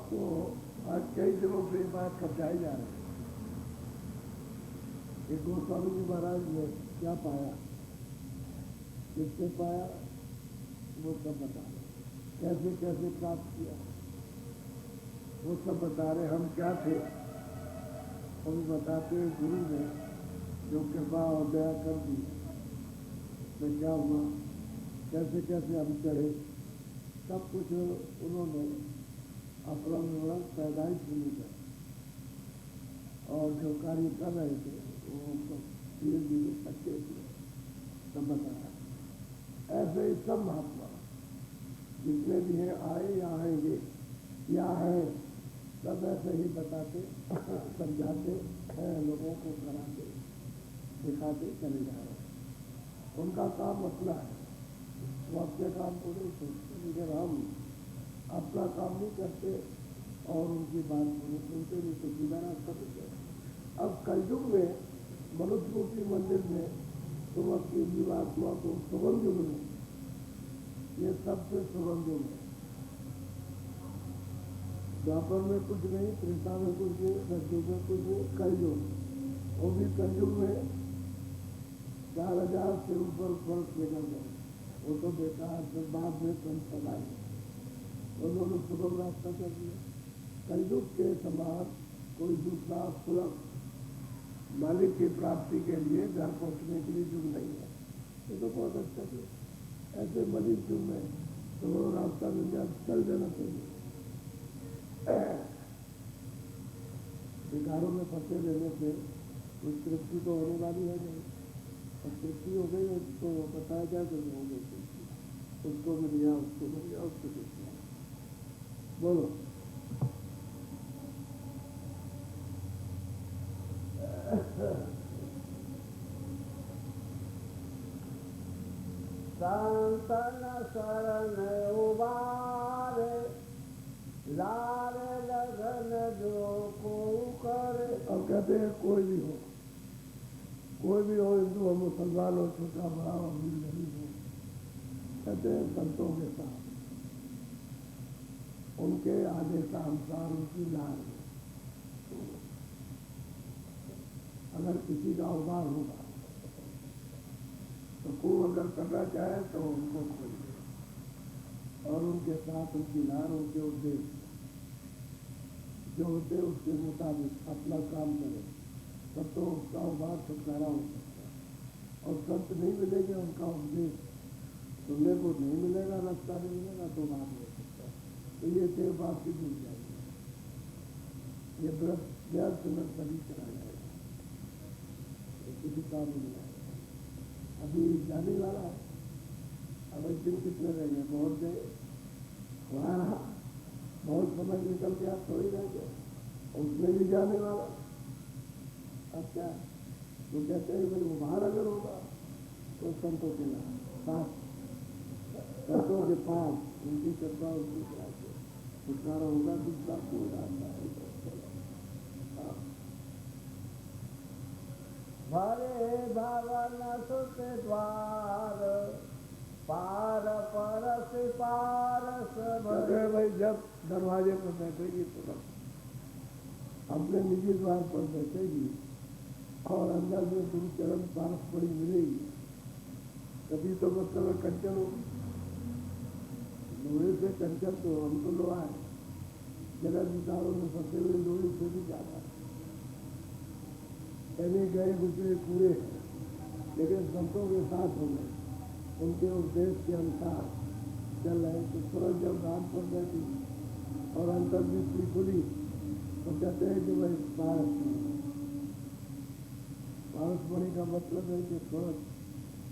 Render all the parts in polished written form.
तो आज कई दिनों से बात समझाई जा रही है कि गोस्वामी जी महाराज ने क्या पाया, किससे पाया, वो सब बता रहे, कैसे कैसे प्राप्त किया वो सब बता रहे। हम क्या थे हम बताते, गुरु ने जो कृपा और दया कर दी तो क्या हुआ, कैसे कैसे हम चढ़े, सब कुछ उन्होंने अपना विवरण पैदाइश शुरू कर और जो कार्य कर रहे थे वो सब धीरे धीरे सच्चे थे, सब बताया। ऐसे ही सब महात्मा जितने भी हैं, आए या आएंगे या हैं, सब ऐसे ही बताते समझाते हैं, लोगों को कराते दिखाते चले जा रहे हैं। उनका काम अपना है, वो अपने काम को नहीं सोचते, लेकिन हम अपना काम नहीं करते और उनकी बात नहीं सुनते, नहीं तो सीधा रास्ता नहीं करते। अब कलयुग में मनुष्य रूपी मंदिर में तुम अपनी जीवात्मा को सुगम युग में, ये सबसे सुगम युग है। द्वापर में कुछ नहीं, त्रेता में कुछ नहीं, सतयुग में कुछ नहीं, कलयुग, वो भी कलयुग में 4000 से ऊपर फर्क निकल गए, वो तो बेकार, फिर बाद में संसद आई, उन्होंने सुगम रास्ता कर दिया। कलयुग के समान कोई दूसरा सुलभ मालिक की प्राप्ति के लिए घर पहुंचने के लिए युग नहीं है। ये तो बहुत अच्छा है। ऐसे मलिक युग में सुगम रास्ता मिल जाए, चल देना चाहिए। विकारों में फंसे रहने से कुछ तृप्ति तो होने वाली है नहीं, और तृप्ति हो गई तो बताया जाए तो हो गई तृप्ति, उसको मिल गया, उसको मिल गया, उसको मिल गया। बोलो। संतन शरण उबारे, लारे लगन जो को करे। अब कहते हैं कोई भी हो, हिंदू हो, मुसलमान हो, छोटा बड़ा हो, अमीर गरीब हो, कहते हैं संतों के साथ उनके आदेशानुसार उनकी लार है। अगर किसी का उबार होगा तो कोई अगर करना चाहे तो उनको खोलिए और उनके साथ उनकी लार, उनके उद्देश्य जो होते उसके मुताबिक अपना काम करें, तब तो उसका उबार छुटकारा हो सकता है। और संत नहीं मिलेंगे, उनका उपदेश सुनने को नहीं मिलेगा, रास्ता नहीं मिलेगा, तो बात हो सकता है। तो ये देव बात की मिल जाएगी, ये व्यर्थ में सभी चला जाएगा, किसी काम नहीं आएगा। अभी जाने वाला है, अब एक दिन कितने रह गए, बहुत गए, वहाँ बहुत समय निकल के आप थोड़ी रह गए, उसमें भी जाने वाला। अब क्या तो कहते हैं भाई उभार अगर होगा तो संतों के साथ, संतों के पास उनकी कृपा, उनकी से छुटकारा होगा, दूसरा कोई रास्ता है। भरे भवन सुत द्वार, पार परस पारस भरे। भाई जब दरवाजे पर बैठेगी तो अपने निजी द्वार पर बैठेगी और अंदर में गुरु चरण पारस पड़ी मिलेगी, कभी तो मतलब कंचन होगी। लोहे से कंचन तो हम तो लोहा है, जगत विचारों में फंसे हुए लोहे से भी ज्यादा है। पहले गए गुजरे पूरे हैं, लेकिन संतों के साथ हो गए, उनके उद्देश्य के अनुसार चल रहे। तो तुरंत जब रात पर बैठी और अंतर्दृष्टि खुली तो कहते हैं कि भाई पारस बड़ी का मतलब है कि तुरंत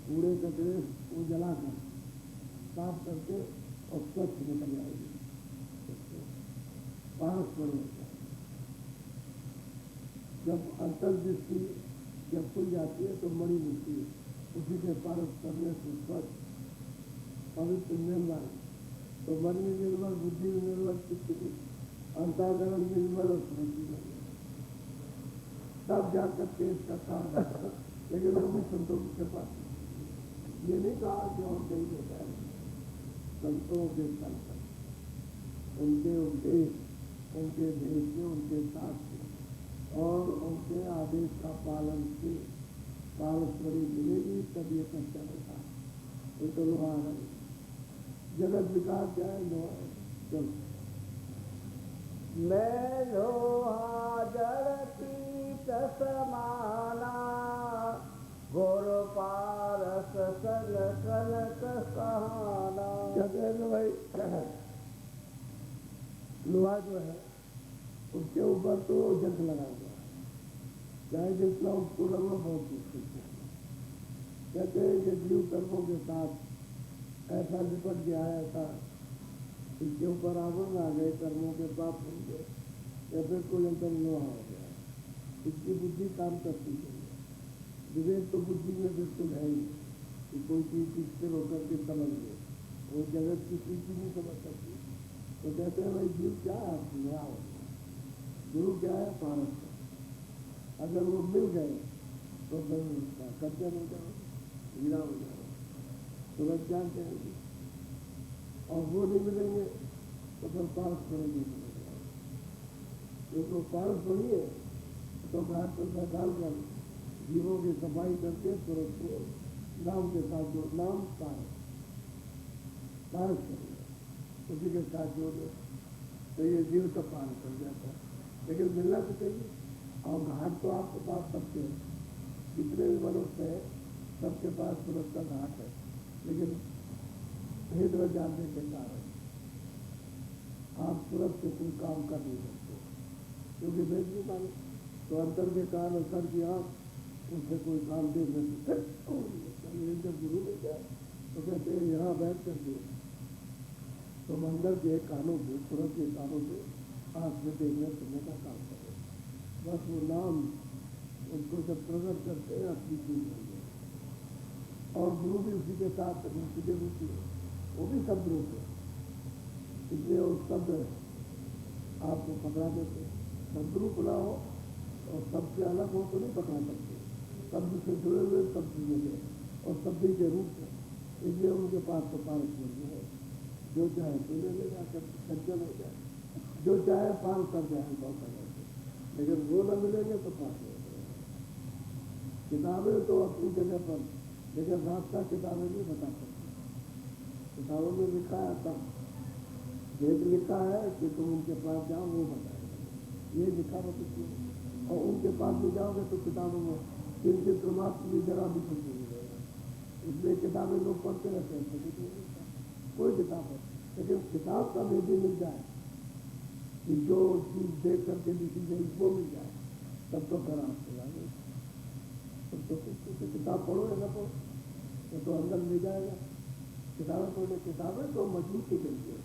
कूड़े कचरे को जलाकर साफ करके और स्वच्छ निकल जाएगी। पारस बड़ी जब अंतर्दृष्टि जब खुल जाती है तो मणि मिलती है, उसी के पारस करने से स्वच्छ पवित्र निर्मल, तो मन में निर्मल, बुद्धि में निर्मल, चित्त की अंतःकरण निर्मल और स्मृति में तब जाकर के इसका काम है। लेकिन वो भी संतों की कृपा, ये नहीं कहा कि और कहीं होता है, संतों के संत उनके उद्देश्य उनके भेष से, उनके साथ से और उनके आदेश का पालन से पारस्परी मिलेगी, तब ये सच्चा होता है। ये तो लोहा है, जगत विकास क्या है? लोहा है। चलो, मैं लोहा जड़ पीत समाना, गुरु पारस सन कनक कहाना। क्या कहेंगे भाई? लोहा जो है उसके ऊपर तो जंग लगा हुआ है, चाहे जितना उसको लगो बहुत मुश्किल है। कहते हैं कि जीव कर्मों के साथ ऐसा निपट गया है, ऐसा इसके ऊपर आवरण आ गए, कर्मों के पाप बन गए, या फिर कोई एकदम लोहा हो गया, इसकी बुद्धि काम करती नहीं है। विवेक तो बुद्धि में बिल्कुल है ही कि कोई चीज स्थिर होकर के समझ ले, वो जगत की चीज नहीं समझ सकती। तो कहते हैं भाई जीव क्या है? लोहा हो गया। गुरु क्या है? पारस। अगर वो मिल गए तो फिर कब्जा हो जाओ, हीरा हो जाओ, सूरज जान जाएगी। और वो नहीं मिलेंगे तो फिर पारस करेंगे, क्योंकि पारस बढ़िए तो घाट पर बैठाल कर जीवों की सफाई करके सूरज को नाम के साथ जो नाम पारस करेंगे, उसी के साथ जोड़े तो ये जीव का पार कर जाता है। लेकिन मिलना तो चाहिए। और घाट तो आपके पास सबके हैं, जितने भी मनुष्य है सबके पास सूरज का घाट है, लेकिन भेद में जानने के कारण आप सूरज से कोई काम कर नहीं सकते, क्योंकि भेद नहीं माने। तो अंतर के कारण अंतर की आँख उससे कोई काम दे सकते। जब गुरु मिल जाए तो कहते हैं यहाँ बैठ करके तो मंदिर के कानों से, सूरज के कानों से आँख में देखने सुनने का काम करे। बस वो नाम उनको जब प्रकट करते हैं अपनी चीज हो गई। और गुरु भी उसी के साथ उसी के रूप है, वो भी शब्द रूप है, इसलिए वो शब्द आपको पकड़ा देते। शब्द रूप ना हो और सबसे अलग हो तो नहीं पकड़ा सकते। शब्द से जुड़े हुए शब्द मिले और शब्द के रूप है, इसलिए उनके पास तो पारस नहीं है। जो चाहे तो ले ले जाकर सज्जन हो जाए, जो चाहे पार कर जाए बहुत अलग, लेकिन वो न मिलेंगे तो पास हो जाएगा। किताबें तो अपनी जगह पर, लेकिन रास्ता किताबें नहीं बता सकती। किताबों में लिखा है तब भेद लिखा है कि तुम उनके पास जाओ, वो बताएगा, ये लिखा हो कुछ नहीं। और उनके पास भी जाओगे तो किताबों में किंचित मात्र भी जरा भी कुछ नहीं मिलेगा। इसलिए किताबें लोग पढ़ते रहते हैं, तो कुछ नहीं मिलता कोई किताब है। लेकिन किताब का भेद मिल जाए कि जो चीज देख करके लिखी गई वो मिल जाए, तब तो खराब चला गया। तब तो किताब पढ़ो या न पढ़ो तो अंदर ले जाएगा। किताबें पढ़ने, किताबें तो मजबूती के लिए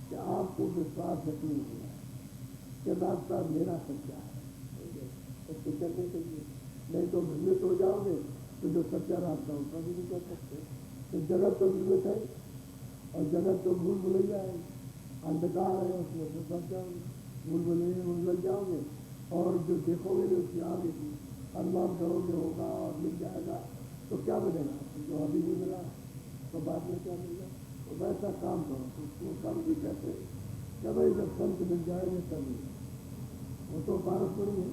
कि आपको विश्वास रखने होगा कि रास्ता मेरा सच्चा है, उसको चलने के लिए। नहीं तो भ्रमित हो जाओगे तो जो सच्चा रास्ता उसका भी नहीं कर सकते। तो जगत तो भ्रमित है और जगत तो भूल भुलैया है, अंधकार है, उसमें तो फंस जाओगे, भूल भुलैया में लग जाओगे। और जो देखोगे नहीं उसकी आगे की अनुमान करोगे होगा और मिल जाएगा, तो क्या मिलेगा? जो अभी नहीं मिला तो बाद में क्या मिलेगा? तो वैसा काम करो। तो उसको काम भी कहते हैं कि भाई जब संत मिल जाएंगे तभी, वो तो पारस पड़ी है,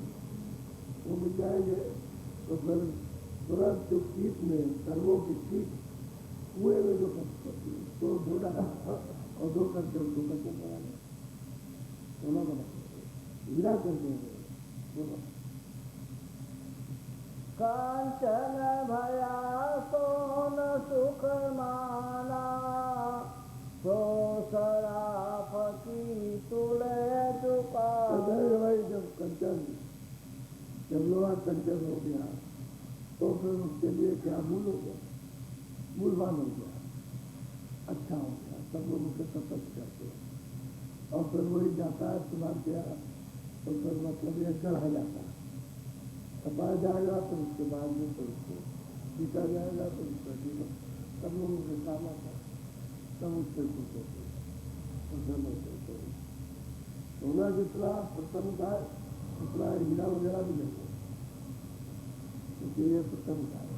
वो मिल जाएंगे तो फिर तुरंत जो कीट में कर्मों की कीट कुएं में जो तो धोना और धो करके उनको कच्चे बना सोना बना हीरा करके बोलो। कांचन भया सोन सुख माना, सो सराफती तुले चुका। भाई जब कंचन, जब लोहा कंचन हो गया तो फिर उसके लिए क्या मूल हो गया? मूलवान हो गया, अच्छा हो गया, सब लोग उसे पसंद करते हैं। और फिर वही जाता है सुधार किया तो फिर मतलब ये गढ़ा जाता है, तपाया जाएगा तो उसके बाद में तो उसको पीटा जाएगा तो उसका जीवन सब लोगों के काम आता है, तब उससे खुश होते प्रसन्न होते। सोना जितना प्रसन्नता है उतना हीरा वगैरह भी नहीं, क्योंकि ये प्रसन्नता है।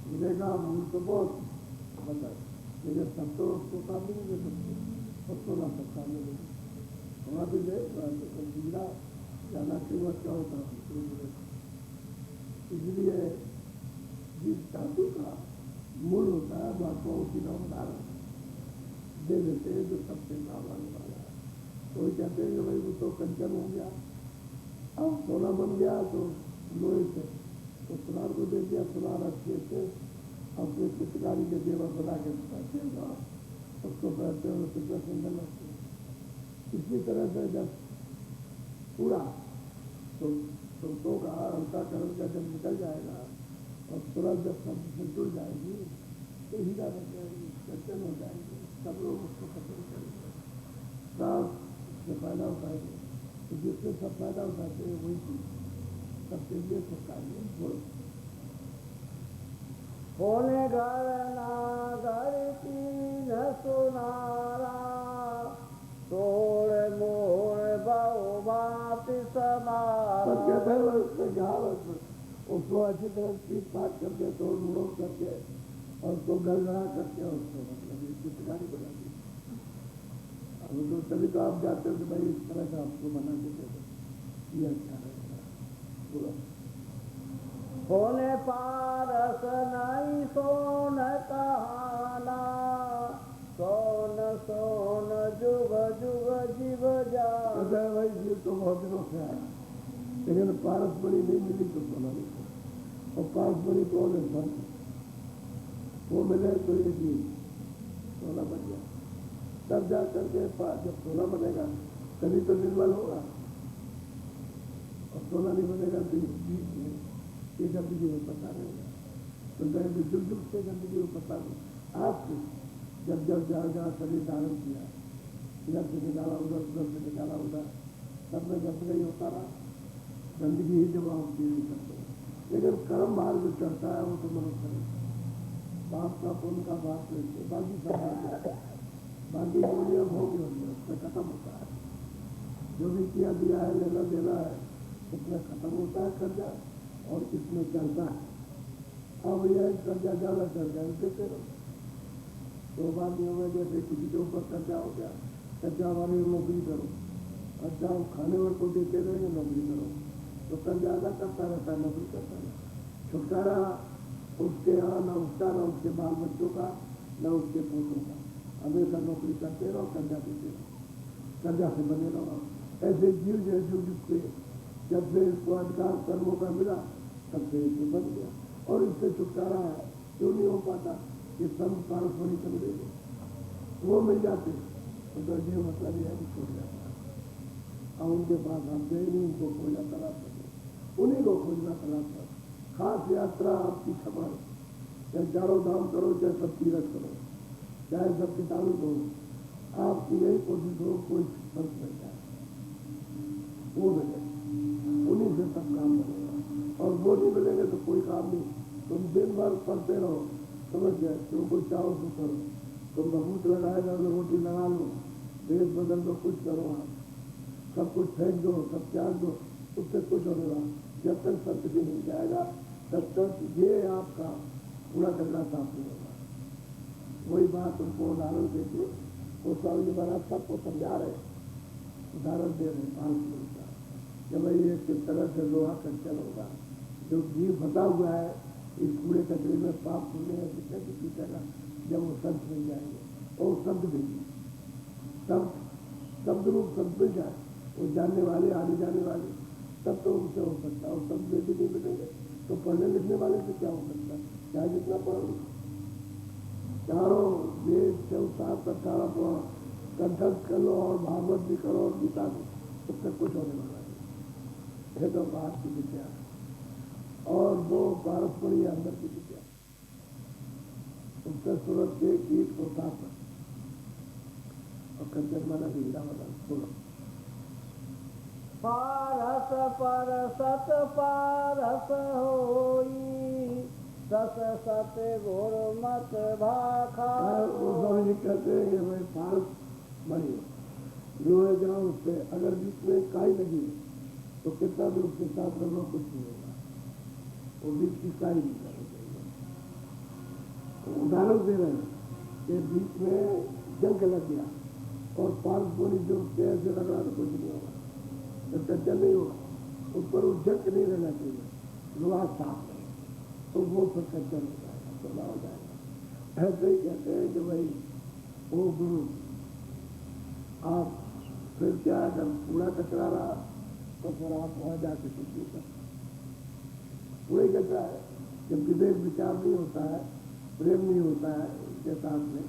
हीरे का मूल तो बहुत बता, लेकिन सब तो उसको काम नहीं दे सकते, सबको ना सब काम नहीं दे सकते। वहाँ भी गए तो गुजरा जाना के बाद क्या होता है। इसलिए जिस धातु का मूल होता है महात्मा उसी का उदाहरण दे देते हैं जो सबसे काम आने वाला है। तो कहते हैं कि भाई वो तो कंचन हो गया, अब सोना बन गया तो लोहे से तो सुनार को दे दिया, सुनार अच्छे से अपने चित्रकारी के जेवर बना के पहनते हैं, उसको पहनते हैं, कितना सुंदर लगते हैं। इसी तरह से जब पूरा तो का अंतःकरण का जब निकल जाएगा और तुरंत जब सब से जुड़ जाएगी तो हीरा बन जाएगी, कंचन हो जाएगी, सब लोग उसको पसंद करेंगे, सब उससे फायदा उठाएंगे। तो जिससे सब फायदा उठाते हैं वही चीज सबके लिए सरकारी बोलो। होने घर नागर की न सुनारा, तोड़ मोड़ बहु बात समारा। कहते हैं उसमें क्या उसको अच्छी तरह पीट पाट करके तोड़ मोड़ करके और उसको गड़गड़ा करके उसको मतलब चित्रकारी बना दी। अब तो तभी तो आप जाते हो कि भाई इस तरह का आपको बना के दे दो, ये अच्छा रहेगा पूरा। होने पारस नहीं सोन कहाना, सोन सोन जुग जुग जीव जा। भाई जीव तो बहुत दिनों से आया, लेकिन पारस बड़ी नहीं मिली तो सोना नहीं। और पारस बड़ी कौन है? सर वो मिले तो ये जीव सोना बन गया। तब जा करके जब सोना बनेगा तभी तो निर्मल होगा, और सोना नहीं बनेगा तो बीच में ये गंदगी में पता रहेगा। तो गए जुग जुग से गंदगी में पता नहीं। आपसे जब जब जहाँ शरीर धारण किया, इधर से निकाला उधर, उधर से निकाला उधर, सब में गंदगी होता रहा, गंदगी ही जब आप फील नहीं करते। लेकिन कर्म भार जो चढ़ता है वो तो मनुष्य नहीं, बाप का पुण्य का बात लेते बाकी सब बाकी जो भोग उसमें खत्म होता है। जो भी किया दिया है, लेना देना है, उसमें खत्म होता है कर्जा, और इसमें चलता है। अब यह कर्जा ज्यादा चल गया देते रहो। तो बात ये में जैसे किसी के ऊपर कर्जा हो गया, कर्जा वाले नौकरी करो, अच्छा खाने वाले को देते रहे नौकरी करो, तो कर्जा अदा करता रहता है, नौकरी करता है। छुटकारा उसके यहाँ न उसका, न उसके बाल बच्चों का, न उसके पोतों का। हमेशा नौकरी करते रहो, कर्जा देते रहो, कर्जा से बने रहो। ऐसे जीव जो जुग के जब से इसको अधिकार कर्मों का मिला तब से इसे बन गया, और इससे छुटकारा क्यों नहीं हो पाता? ये सब पारस्परिक कर देंगे, वो मिल जाते तो जीव मतलब यह भी छूट जाता है। और उनके पास आप गए नहीं, उनको खोजा तलाश करो, उन्हीं को खोजना तलाश करो। खास यात्रा आपकी खबर, चाहे चारों धाम करो, चाहे सब तीरथ करो, चाहे सब किताबें दो, आपकी यही कोशिश हो कोई फर्क मिल जाए, वो मिले, उन्हीं से सब काम बनेगा। और वो नहीं मिलेंगे तो कोई काम नहीं। तुम दिन भर पढ़ते रहो, समझ गए, तुम कुछ चाहो तो करो, तुम भभूत लगाएगा तो रोटी लगा लो, देश बदल दो, कुछ करो, आप सब कुछ फेंक दो, सब त्याग दो, उससे कुछ होने वाला। जब तक सत्य से मिल जाएगा तब तक ये आपका पूरा करना साफ नहीं होगा। वही बात उनको उदाहरण देके वो स्वामी जी महाराज सबको समझा रहे, उदाहरण दे रहे 5 मिनट का, कि भाई ये किस तरह से लोहा कंचन होगा। जो जीव फंसा हुआ है इस पूरे कचरे में, पाप पुण्य है, कितने की पीछेगा, जब वो संत मिल जाएंगे और शब्द भेजिए, शब्द रूप शब्द मिल जाए, वो जानने वाले, आने जाने वाले, तब तो उनसे हो सकता है। और शब्द भी नहीं मिलेंगे तो पढ़ने लिखने वाले से क्या हो सकता है? चाहे जितना पढ़ो, चारों वेद 18 कंठस्थ कर लो, और भागवत भी करो, और गीता भी, उससे कुछ होने वाला है। तो बाहर की विद्या और वो पारस्परिक अंदर की विद्या, उससे सूरत के कीट को साफ कर, और कंचन माना हीरा वाला बोलो। पारस पर सत पारस होई, सत सत गुर मत भाखा। स्वामी जी कहते हैं कि भाई पारस बनी लोहे जाओ उससे, अगर बीच में काई लगी तो कितना भी उसके साथ रहो कुछ नहीं होगा, वो बीच की काई नहीं करनी चाहिए। तो उदाहरण दे रहे हैं कि बीच में जंग लग गया और पाल पूरी जो उसके ऐसे रगड़ा तो कुछ नहीं होगा, तो कच्चा नहीं होगा, उस पर उज्जक नहीं रहना चाहिए, लोहा साफ है तो वो फिर कच्चा हो जाएगा, सोना हो जाएगा। ऐसे ही कहते हैं कि भाई वो गुरु आप फिर क्या अगर कूड़ा कचरा रहा तो फिर आप वहाँ जाके कुछ नहीं कर, कूड़ा कचरा है। जब विवेक विचार नहीं होता है, प्रेम नहीं होता है उसके साथ में,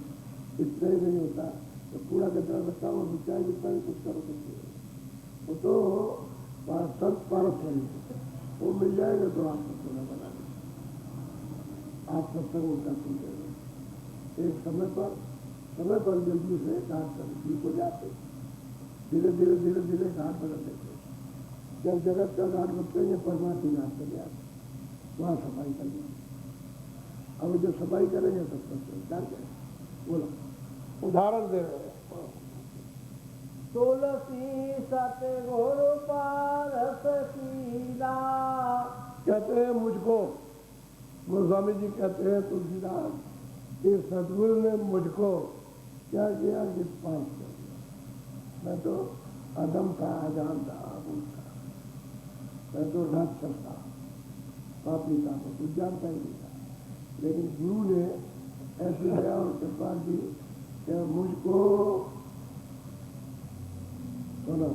स्नेह नहीं होता, तो कूड़ा कचरा रखा हुआ विचार जितना भी कुछ करो कुछ नहीं, वो तो संत पारस नहीं, वो मिल जाएगा तो आपको सोना बना देगा, आप सत्संग उनका सुनते एक समय पर जल्दी से घाट कर ठीक हो जाते, धीरे धीरे धीरे धीरे घाट बदल देते। जब जगत का घाट बदलेंगे परमात्मा घाट चले आते, वहाँ सफाई करनी। अब जो सफाई करेंगे तब तक क्या करें, बोलो उदाहरण दे रहे हैं। तुलसी सतगुरु पारस कीना, कहते हैं मुझको, गोस्वामी जी कहते हैं तुलसीदास कि सतगुरु ने मुझको क्या किया कि पास कर दिया। मैं तो अदम था, अजान था, अबूझ था, मैं तो राक्षस था, पापी था, तो कुछ जानता ही नहीं था, लेकिन गुरु ने ऐसी दया और कृपा की कि मुझको सुना।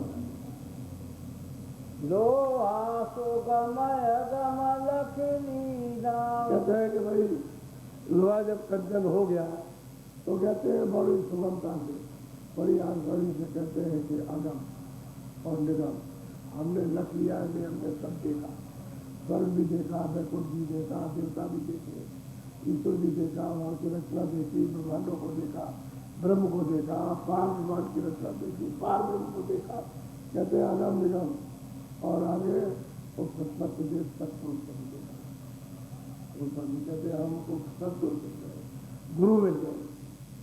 लोहा सुगमय गमल खिलीना, कहते हैं कि भाई लोहा जब कंचन हो गया तो कहते हैं बड़ी सुगमता से, बड़ी आसानी से कहते हैं कि अगम और निगम, हमने लख लिया है, हमने सब देखा, स्वर्ग भी देखा, वैकुंठ भी देखा, देवता भी देखे, ईश्वर भी देखा, वहाँ की रचना देखी, ब्रह्मांडों को देखा, ब्रह्म को देखा, पार ब्रह्मांड की रचना देखी, पार ब्रह्म को देखा, कहते हैं अगम निगम, और आगे उसको सत्य सत्पुरुष को देखा। कहते हैं हमको सत्पुरुष मिल गए, गुरु मिल गए,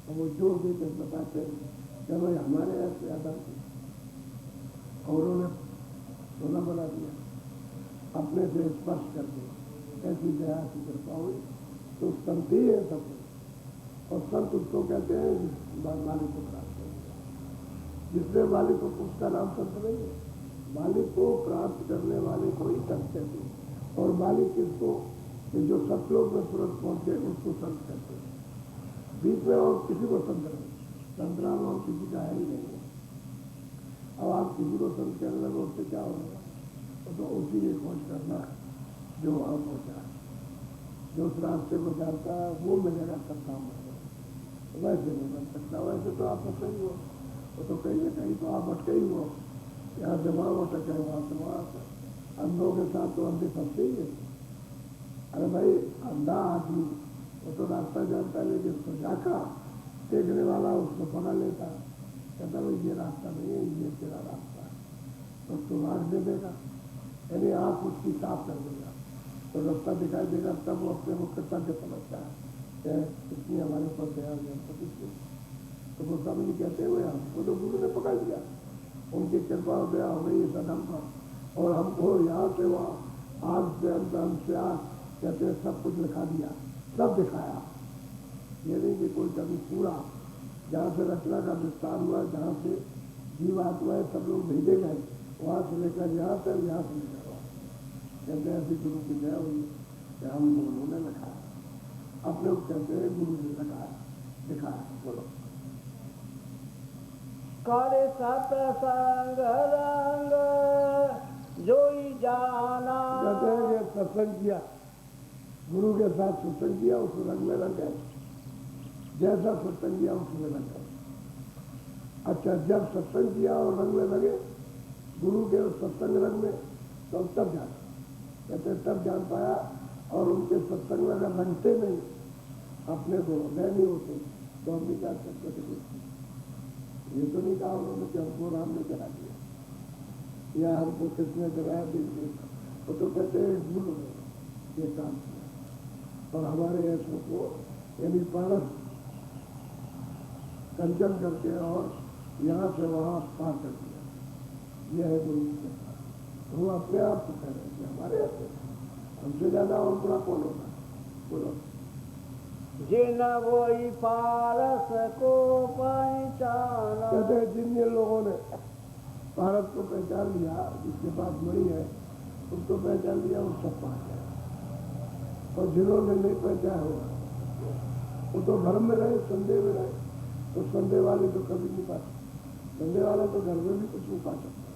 और वो जोर देकर बताते हैं कि भाई हमारे ऐसे अदम थे और उन्होंने सोना बना दिया अपने से स्पर्श करके, ऐसी दया की कृपा हुई। तो संत ही है सब, और संत उसको कहते हैं मालिक को प्राप्त करेगा। जिसने मालिक को, उसका नाम संत नहीं है, मालिक को प्राप्त करने वाले को ही संत कहते हैं। और मालिक किसको, जो सतलोक में तुरंत पहुंचे उसको संत कहते हैं। बीच में और किसी को संत नहीं, संतराम और किसी का है ही नहीं। अब आप किसी को संत कहने लगे उससे क्या होगा, तो उसी की खोज करना जो वहाँ पहुँचा, जो उस रास्ते को जानता है वो मिलेगा सब काम में। वैसे नहीं बन सकता, वैसे तो आप अटके ही हो, वो तो कहीं ना कहीं तो आप अटके ही हो, यहाँ से वहाँ अटके, वहाँ से वहाँ। अंधों के साथ तो अंधे फंसते ही है। अरे भाई अंधा आदमी वो तो रास्ता जानता है, लेकिन सुजाका देखने वाला उसको पकड़ लेता, कहता भाई ये रास्ता नहीं है, ये तेरा रास्ता है, तो उसको राग दे देगा, यानी आँख उसकी साफ कर देगा, तो रास्ता दिखाई देगा, तब वो अपने को कृतज्ञ समझता है, इतनी हमारे ऊपर दया हुई। तो गोस्वामी जी कहते हुए हमको तो गुरु ने पकड़ लिया, उनकी कृपा और दया हो गई इस अदम पर, और हमको यहाँ से वहाँ आज से अंत से आज कहते हैं सब कुछ लिखा दिया, सब दिखाया। ये नहीं कि कोई कभी पूरा जहाँ से रचना का विस्तार हुआ, जहाँ से जीवात्माएं सब लोग भेजे गए, वहाँ से लेकर यहाँ से लेकर वहाँ, कहते हैं ऐसी गुरु की दया हुई कि हम दोनों ने लिखा, अपने को कहते हैं गुरु ने लिखा दिखाया। बोलो करे सत्संग रंग जोई जाना, कहते हैं कि सत्संग किया, गुरु के साथ सत्संग किया, उस रंग में रंग गए, जैसा सत्संग किया उसमें रंग गए। अच्छा, जब सत्संग किया और रंग में लगे गुरु के उस सत्संग रंग में, तो तब जाना, कहते तब जान पाया। और उनके सत्संग में अगर रंगते नहीं, अपने को गए नहीं होते, तो हम नहीं कर सकते थे। ये तो नहीं कहा उन्होंने कि हमको राम ने करा दिया या हमको किसने कराया दिया, वो तो कहते हैं गुरु ने ये काम किया, और हमारे ऐसों को यानी पारस कंचन करके और यहाँ से वहाँ पार कर दिया। यह है गुरु के साथ। वो अपने आप को कह रहे हैं हमारे ऐसे, हमसे ज्यादा और बुरा कौन होगा, बोलो। जिन वही पारस को पहचाना, कहते हैं जिन जिन लोगों ने भारत को पहचान लिया, जिसके पास मणि है उसको पहचान लिया, वो सब पा गया। और जिन्होंने नहीं पहचाना हुआ वो तो भ्रम में रहे, संदेह में रहे। तो संदेह वाले तो कभी नहीं पाते। संदेह वाला तो घर में भी कुछ नहीं पा सकता।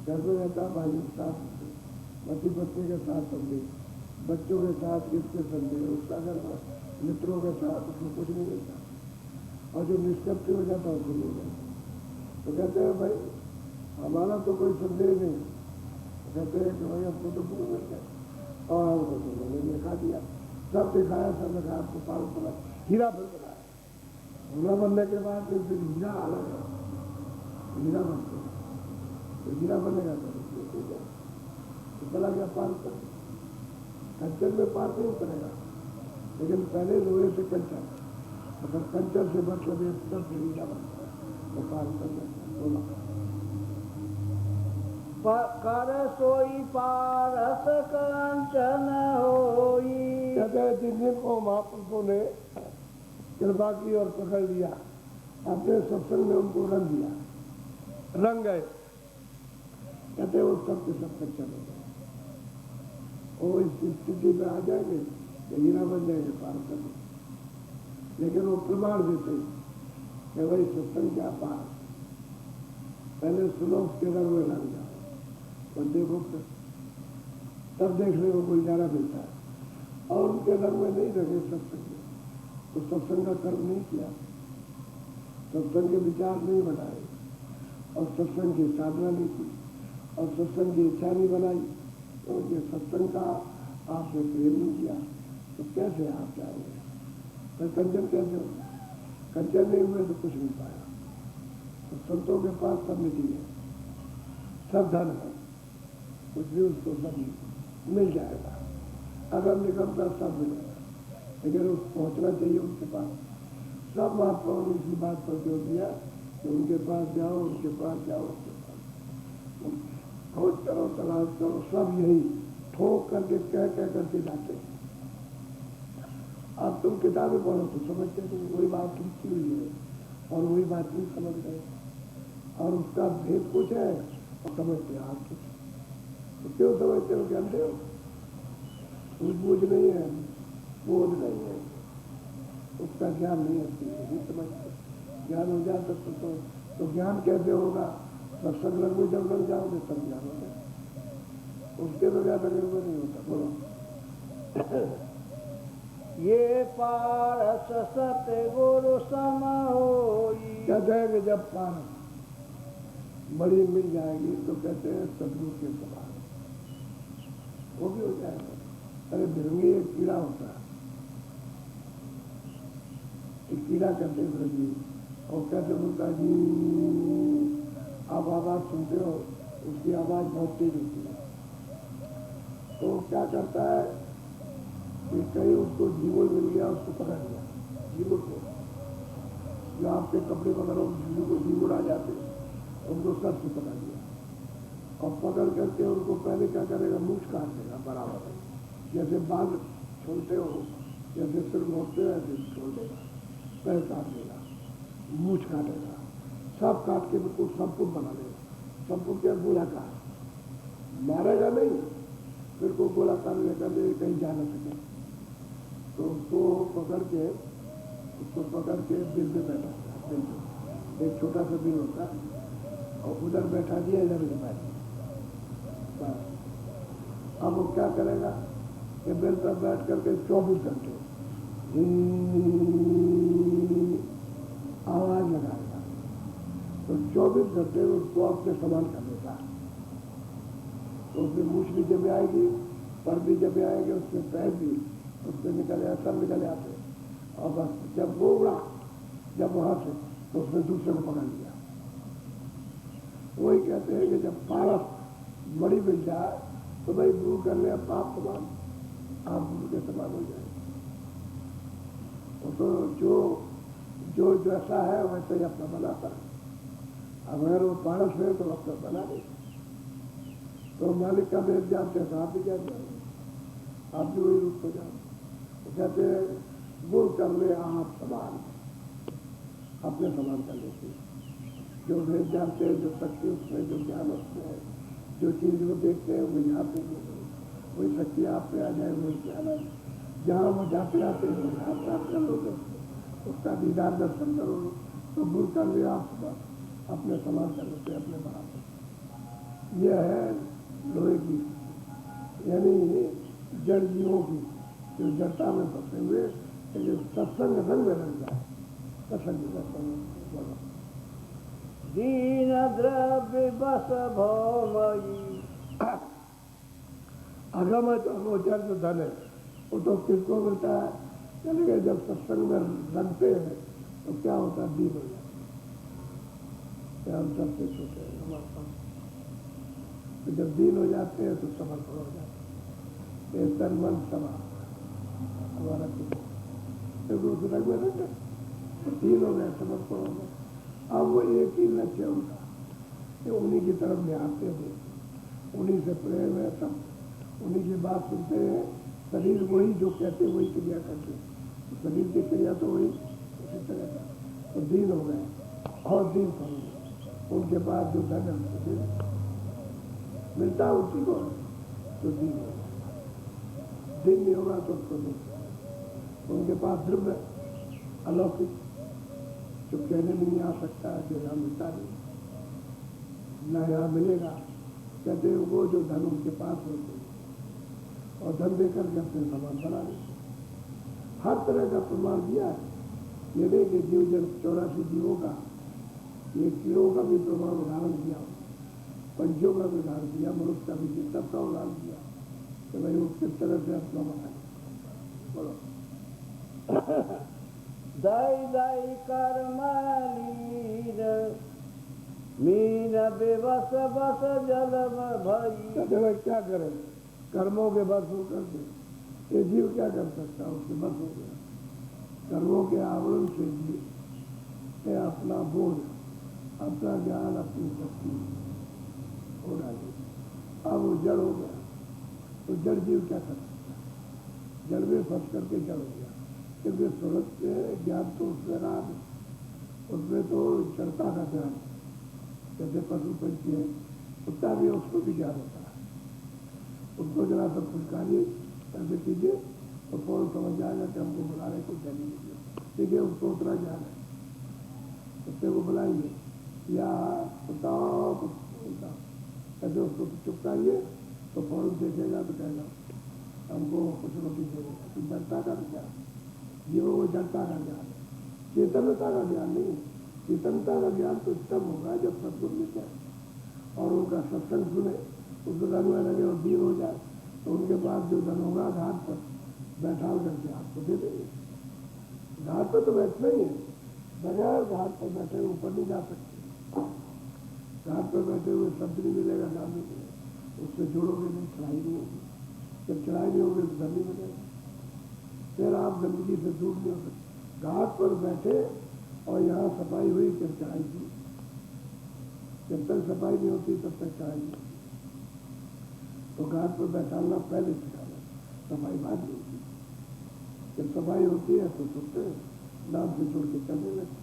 घर में रहता भाई के साथ, पति पत्नी के साथ संदेह, बच्चों के साथ किसके संदेह, उसका घर मित्रों के साथ उसमें कुछ नहीं मिलता। और जो निष्कपट हो जाता है उसको नहीं मिलता। तो कहते हैं भाई हमारा तो कोई संदेह नहीं। तो कहते हैं कि भाई हमको तो पूरा मिल गया और हमको तो उन्होंने दिखा दिया, सब दिखाया, सब दिखाया, आपको पालन बना, हीरा फिर बनाया। हीरा बनने के बाद फिर हीरा अलग है, हीरा बनते तो हीरा बनेगा तो चला गया पार कर, कंचन में पार नहीं करेगा। लेकिन पहले लोहे से कंचन, अगर कंचन से बच लगे तब हीरा बनता है तो पार कर सकता। बोला कर सोई पारस कंचन होई। कहते हैं जिन जिन को महापुरुषों ने कृपा की और पकड़ लिया, अपने सत्संग में उनको रंग दिया, रंग गए। कहते हैं वो सब के सब कंचन हो गए। वो इस स्थिति में आ जाएंगे तो हीरा बन जाएंगे पार कर। लेकिन वो प्रमाण देते कि भाई सत्संग क्या पार, पहले सुनो उसके रंग में लग जाओ और देखो तब देखने को गुलजारा मिलता है। और उनके रंग में नहीं रहे सत्संग में तो सत्संग का कर्म नहीं किया, सत्संग के विचार नहीं बनाए और सत्संग की साधना नहीं की और सत्संग की इच्छा नहीं बनाई, तो ये सत्संग का आपने प्रेम नहीं किया तो कैसे आप जाएंगे? तो कंचन कैसे होगा? कंचन नहीं हुए तो कुछ नहीं पाया। तो संतों के पास सब निधि है, सब धन है, कुछ भी उसको सब मिल जाएगा। अगर निकलता सब मिलेगा, लेकिन उस पहुंचना चाहिए उनके पास। सब महात्माओं ने इसी बात पर जोर दिया कि उनके पास जाओ, उनके पास जाओ, उनके पास खोज करो, तलाश करो। सब यही ठोक करके कह करके जाते हैं। अब तुम किताबें पढ़ो तो समझते हो, वही बात लिखी हुई है और वही बात नहीं समझ रहे और उसका भेद कुछ है और समझते आप कुछ। तो क्यों समझते हो कि अंधे हो? सूझबूझ नहीं है, बोध नहीं है, उसका ज्ञान नहीं है, नहीं समझते। ज्ञान हो जाता तो ज्ञान कैसे होगा? सत्संग रंग में जब लग जाओगे तब ज्ञान हो जाए, उसके बगैर रंग में नहीं होता। बोलो ये पारस सतगुरु सम होई। कहते हैं कि जब पारस बड़ी मिल जाएगी तो कहते हैं सदगुरु के समान वो भी हो जाएगा। अरे भिरंगी एक कीड़ा होता है, एक कीड़ा कहते हैं भिरंगी, और कैसे बोलता है जी, आप आवाज सुनते हो, उसकी आवाज बहुत तेज होती है। तो क्या करता है कि कहीं उसको जीवल मिल गया, उसको पकड़ लिया, जीवल को, जो आपके कपड़े वगैरह को जीवल आ जाते हैं, उनको सर से पकड़ लिया और पकड़ करके उनको पहले क्या करेगा, मूछ काट देगा बराबर, जैसे बाल छोड़ते हो, जैसे सिर मोड़ते हो ऐसे छोड़ देगा, पैर काट देगा, मूछ काटेगा, सब काट के बिल्कुल संपूर्ण बना देगा। संपूर्ण क्या? गोलाकार, मारेगा नहीं, फिर को गोलाकार लेकर ले कहीं जा न सके। तो उसको पकड़ के बिल में बैठा दिया, बिल में एक छोटा सा बिल होता है और उधर बैठा दिया, इधर बैठ दिया। अब वो क्या करेगा कि बिल पर बैठ करके 24 घंटे आवाज लगाएगा। तो 24 घंटे उसको अपने समान कर देता है। तो उसमें मूछ भी जब आएगी, पर भी जब आएंगे, उसमें पैर भी उसमें निकले, सब निकले आते। और बस जब वो उड़ा, जब वहां से, तो उसने दूसरे को पकड़ लिया। वही कहते हैं कि जब पारस बड़ी मिल जाए तो भाई गुरु कर ले, पाप समान, आप गुरु के समान हो जाए। तो जो जैसा है वैसे ही अपना बनाता है। अगर वो पारस है तो अपना बना नहीं। तो मालिक का भेद जानते हैं तो आप भी जान जाओ, आप भी वही रूप हो जाओ। तो कहते हैं गुरु कर ले आप समान, अपने समान कर लेते हैं। जो वेद जानते हैं, जो शक्ति उसमें, जो ज्ञान उसमें है, जो चीज वो देखते हैं वो यहाँ पे वही शक्ति आप पे आ जाए, वही ज्ञान है। जहाँ वो जाते आते हैं वो यहाँ प्राप्त कर लोगे, उसका दीदार दर्शन करोगे तो दूर कर लिया आप अपने समान कर लेते अपने बराबर। यह है लोहे की, यानी जड़ जीवों की जो जड़ता में फंसे हुए, जो सत्संग रंग में लग जाए, सत्संग दीन द्रव्य बस भौमयी। अगम है तो अगोचर जो धन है वो तो किसको मिलता है? चले गए जब सत्संग में रंगते हैं तो क्या होता है? दीन हो जाता है, हम सबसे छोटे हैं हमारे पास। तो जब दीन हो जाते हैं तो समर्पण हो जाते हैं, तन मन समा हमारा कुछ उस रंग में रंगे तो दीन हो गए, समर्पण हो गए। अब वो एक ही लक्ष्य उनका कि उन्हीं की तरफ निहारते थे, उन्हीं से प्रेम है, सब उन्हीं की बात सुनते हैं। शरीर वही जो कहते वही क्रिया करते, तो शरीर की क्रिया तो वही उसी तरह का। तो दीन हो गए और दीन करेंगे, उनके बाद जो धन है उनको दे मिलता है उसी को, तो दीन हो गए। दिन नहीं होगा तो उसको नहीं। उनके पास द्रव्य अलौकिक जो कहने में नहीं आ सकता है, जो यहाँ मिलता नहीं, न यहाँ मिलेगा। कहते हैं वो जो धन उनके पास होते और धन देकर के अपने सामान बना लेते। हर तरह का प्रमाण दिया है। ये नहीं कि जीव जन 84 जीवों का, ये कीड़ों का भी प्रमाण उदाहरण दिया, पंछियों का भी उदाहरण दिया, मनुष्य का भी, सबका उदाहरण दिया कि भाई वो किस तरह से अपना बनाए। बोलो दाई दाई कर्म लीन मीन बेबस बस जल भई। कहते भाई क्या करें? कर्मों के बस हो करके ये जीव क्या कर सकता है? उसके बस हो गया। कर्मों के आवरण से जीव ने अपना बोझ, अपना ज्ञान, अपनी शक्ति हो डाली। अब वो जड़ हो गया, तो जड़ जीव क्या कर सकता है? जड़ में फंस करके जड़ हो गया, क्योंकि सूरत के ज्ञान तो उसमें रहा नहीं, उसमें तो जड़ता का ज्ञान। जैसे पशु पंछी है, कुत्ता भी है, उसको भी ज्ञान होता है। उसको जरा सब कुछ कार्य ऐसे कीजिए तो फौरन समझ जाएगा कि हमको बुला रहे, कुछ जाने लीजिए, ठीक है, उसको उतना ज्ञान है। कुत्ते को बुलाएंगे या बताओ कुत्ता, ऐसे उसको चुप कराइए तो फौरन देखेगा तो कहेगा हमको कुछ रोटी दे देगा। जड़ता का ज्ञान, जीवों को जड़ता का ज्ञान है, चेतनता का ज्ञान नहीं। चेतनता का ज्ञान तो तब होगा जब सत्संग में जाए और उनका सत्संग सुने, उसको धन में लगे और दीन हो जाए, तो उनके पास जो धन होगा घाट पर बैठा करके आपको दे देंगे। घाट पर तो बैठना ही है, बगैर घाट पर बैठे ऊपर नहीं जा सकते। घाट पर बैठे हुए शब्द नहीं मिलेगा, नाम नहीं मिलेगा, उससे जुड़ोगे नहीं, चढ़ाई नहीं होगी। जब चढ़ाई नहीं होगी तो धन नहीं मिलेगा, फिर आप गंदगी से दूर नहीं हो सकते। घाट पर बैठे और यहाँ सफाई हुई फिर चढ़ाई की, जब तक सफाई नहीं होती तब तक चढ़ाई नहीं होती। तो घाट पर बैठाना पहले सिखाना, सफाई बाद नहीं होती। जब सफाई होती है तो सुनते नाम से जुड़ के चलने लगते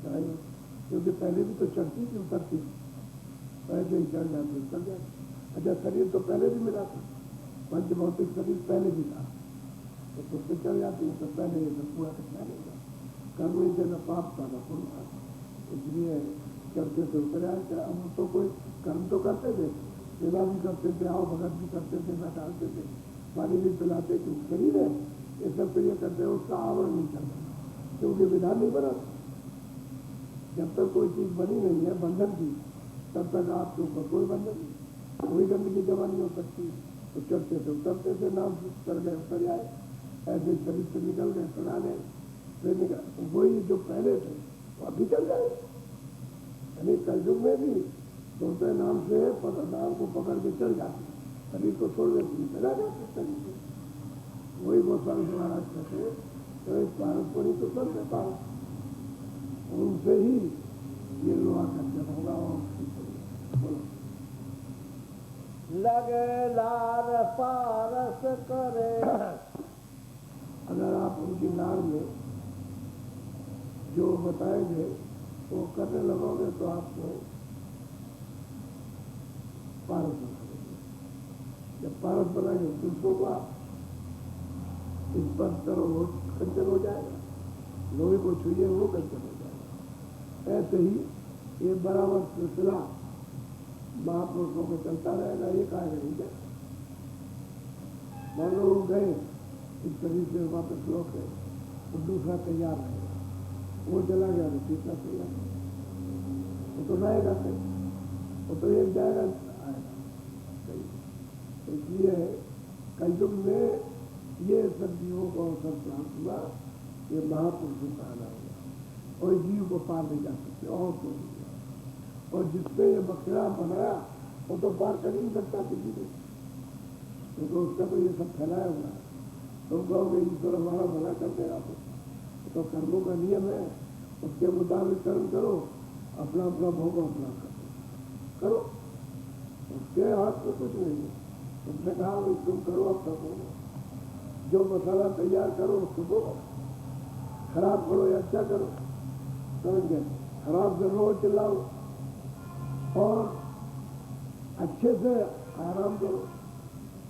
चढ़ाई, क्योंकि पहले भी तो चढ़ती थी, उतरती थी, पहले ही चढ़ जाती उतर जाती। अच्छा, शरीर तो पहले भी मिला था, पंच भौतिक शरीर पहले भी था, तो उससे चल जाती है। तो पहले तो पूरा कितना नहीं था, कर्म नहीं थे, न पाप था न पुण्य था, इसलिए चढ़ते थे उतर आए। हम तो कोई कर्म तो करते थे, सेवा भी करते थे, आओ भगत भी करते थे, बैठाते थे, पानी भी पिलाते, क्योंकि शरीर है ये सब क्रिया करते हैं, उसका आवरण नहीं चलता क्योंकि विधान नहीं बना। जब तक कोई चीज बनी नहीं है बंधन की, तब तक आपके ऊपर कोई बंधन नहीं, कोई गंदगी जमा नहीं हो सकती। तो चढ़ते थे उतरते थे, नाम से चढ़ गए उतर आए, ऐसे शरीर से निकल गए चढ़ा गए, फिर निकल वही जो पहले थे वो अभी चल जाए। यानी कलयुग में भी सुनते नाम से नाम को पकड़ के चल जाते, शरीर को छोड़ देते चला जाते शरीर से। वही गोस्वामी महाराज कहते तो एक भारत को नहीं तो सब में भारत, उनसे ही ये लोहा का जब होगा। और बोलो लगे लार पारस करे। अगर आप उनकी लार में जो बताएंगे वो करने लगोगे तो आपको पारस बनाएंगे। जब पारस बनाएंगे दूसरों को आप स्पर्श करो वो कंचन हो जाएगा, लोहे को छुइए वो कंचन हो जाएगा। ऐसे ही ये बराबर सिलसिला महापुरुषों को चलता रहेगा, ये कार्य नहीं जाएगा। मान लो गए इस शरीर से वापस लौट गए तो दूसरा तैयार रहेगा, वो चला गया तो तीसरा तैयार, वो तो रहेगा कहीं, वो तो एक जाएगा आएगा कहीं। इसलिए कलयुग में ये सब जीवों को अवसर प्राप्त हुआ, ये महापुरुषों का आना हुआ और जीव को पार नहीं जा सकते और तो नहीं। और जिसने ये बकरा बनाया वो तो पार कर ही नहीं सकता किसी को, क्योंकि उसका तो ये सब फैलाया हुआ है। तुम कहोगे ईश्वर हमारा भला कर देगा तो कर्मों का नियम है, उसके मुताबिक कर्म करो, अपना अपना भोग अपना करो, उसके हाथ में कुछ नहीं है। उसने कहा भाई तुम करो अपना भोग, जो मसाला तैयार करो उसको दो, खराब करो या अच्छा करो, समझ गए। खराब से रोज चिल्लाओ और अच्छे से आराम करो,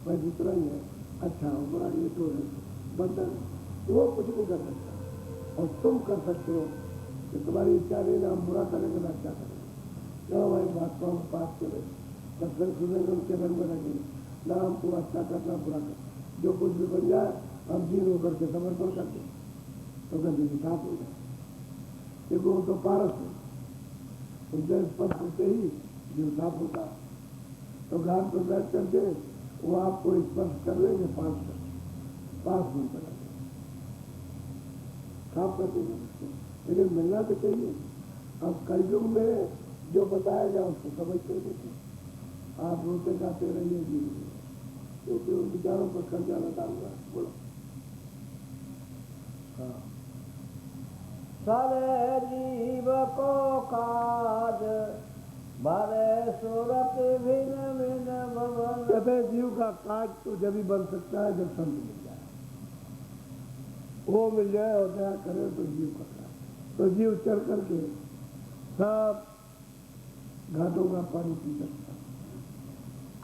बस इतना ही है। अच्छा हो बुरा ये तो है बंधन, वो कुछ नहीं कर सकता। और तुम कर सकते हो कि तुम्हारी इच्छा नहीं ना हम बुरा करेंगे ना अच्छा करेंगे, चलो भाई बात को हम पास करें, सत्संग सुनेंगे उनके रंग में रहेंगे ना, हमको अच्छा करना बुरा कर, जो कुछ भी बन जाए हम दीन होकर के समर्पण करते तो गंदगी साफ हो जाए, क्योंकि वो तो पारस है, उनसे स्पर्श होते ही जो साफ होता है। तो घाट पर बैठ करके वो आपको स्पर्श कर लेंगे, पास बन कर साफ कर देंगे उसको, लेकिन मिलना तो चाहिए। अब कलयुग में जो बताया गया उसको समझते नहीं, आप रोते गाते रहिए जी, क्योंकि उन विचारों पर कर्जा लगा हुआ है। बोलो हाँ। सरे जीव को काज भरे सूरत भिन्न भिन्न भवन। कहते जीव का काज तो जब भी बन सकता है जब संत मिल जाए, वो मिल जाए और दया करे तो जीव का काज। तो जीव चढ़ करके सब घाटों का पानी पी सकता है,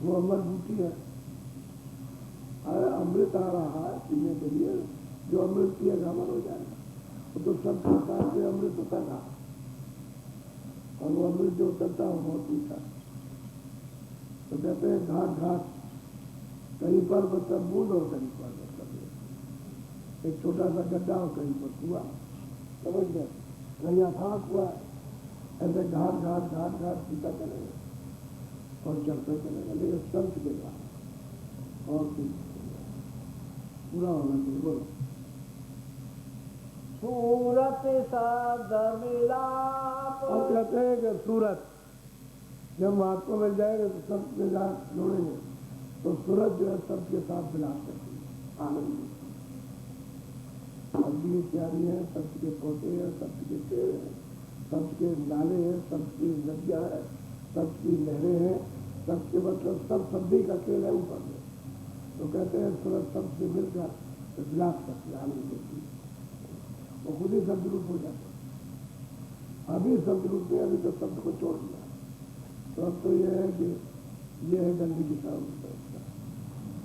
वो अमर बूटी है। अमृत आ रहा है पीने के लिए, जो अमृत पिएगा अमर हो जाएगा। वो तो सब प्रकार से अमृत उतरना, और वो अमृत जो उतरता है वो बहुत मीठा। तो कहते हैं घाट घाट कहीं पर मतलब बूंद और कहीं पर मतलब एक छोटा सा गड्ढा और कहीं पर कुआ, समझ गए, कहीं अथाह कुआ। ऐसे घाट घाट घाट घाट पीता चलेगा और चलते चलेगा, लेकिन संत के बाद और पूरा होना चाहिए। बोलो सूरत साध मिलाप। और कहते हैं कि सूरत जब आपको मिल जाएगा तो सब के साथ जोड़ेंगे, तो सूरत जो है सबके साथ मिलाप करती है, आनंद। अभी इत्यादि है, सबके पौधे हैं, सबके पेड़ हैं, सबके नाले हैं, सबकी नदियाँ हैं, सबकी नहरें हैं, सबके मतलब सब सब्जी का खेल है ऊपर में। तो कहते हैं सूरत सबसे मिलकर विलाप करती है, आनंद देती है, वो खुद ही शब्द रूप हो जाता है। अभी शब्द रूप में अभी तो शब्द को छोड़ दिया, तो अब तो यह है कि यह है गंदगी का रूप है,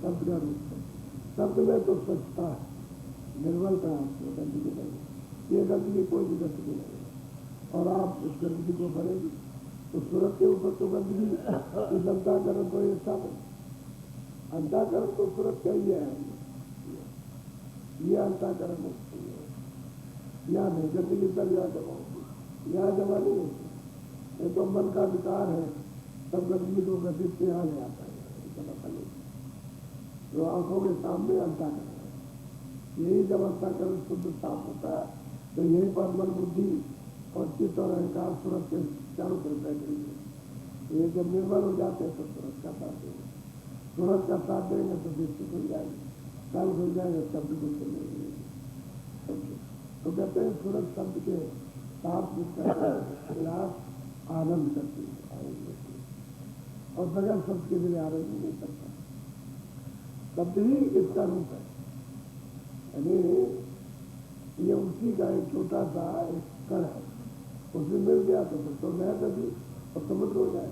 शब्द का रूप है। शब्द में तो स्वच्छता है, निर्मलता है, गंदगी नहीं, ये गंदगी कोई भी गंदगी नहीं है। और आप उस गंदगी को भरेंगे तो सूरत के ऊपर तो गंदगी इस अंताकरण को ये सामने, अंताकरण तो सूरत का ही है, ये अंताकरण है, यहाँ नहीं गंदगी सब यहाँ जमा होगी, यहाँ जमा नहीं होती। ये तो मन का विकार है, सब गंदगी को गति से यहाँ ले आता है। तो आंखों के सामने अंताकरण है, यही जब अंताकरण शुद्ध साफ होता है तो यही पर मन बुद्धि और चित्त और अहंकार सूरत के चारों तरफ बैठेंगे। ये जब निर्मल हो जाते हैं तो सूरत का साथ देंगे, सूरत का साथ देंगे तो दृष्टि खुल जाएगी, काल खुल जाएगा, शब्द को सुनेंगे। तो कहते हैं सूरत शब्द के साथ खिलाफ आनंद करती है, और बगैर शब्द के लिए आनंद नहीं करता। शब्द ही इसका रूप है, यानी ये उसी का एक छोटा सा एक कण है, उसमें मिल गया तो फिर तो नया नदी और समुद्र हो जाए।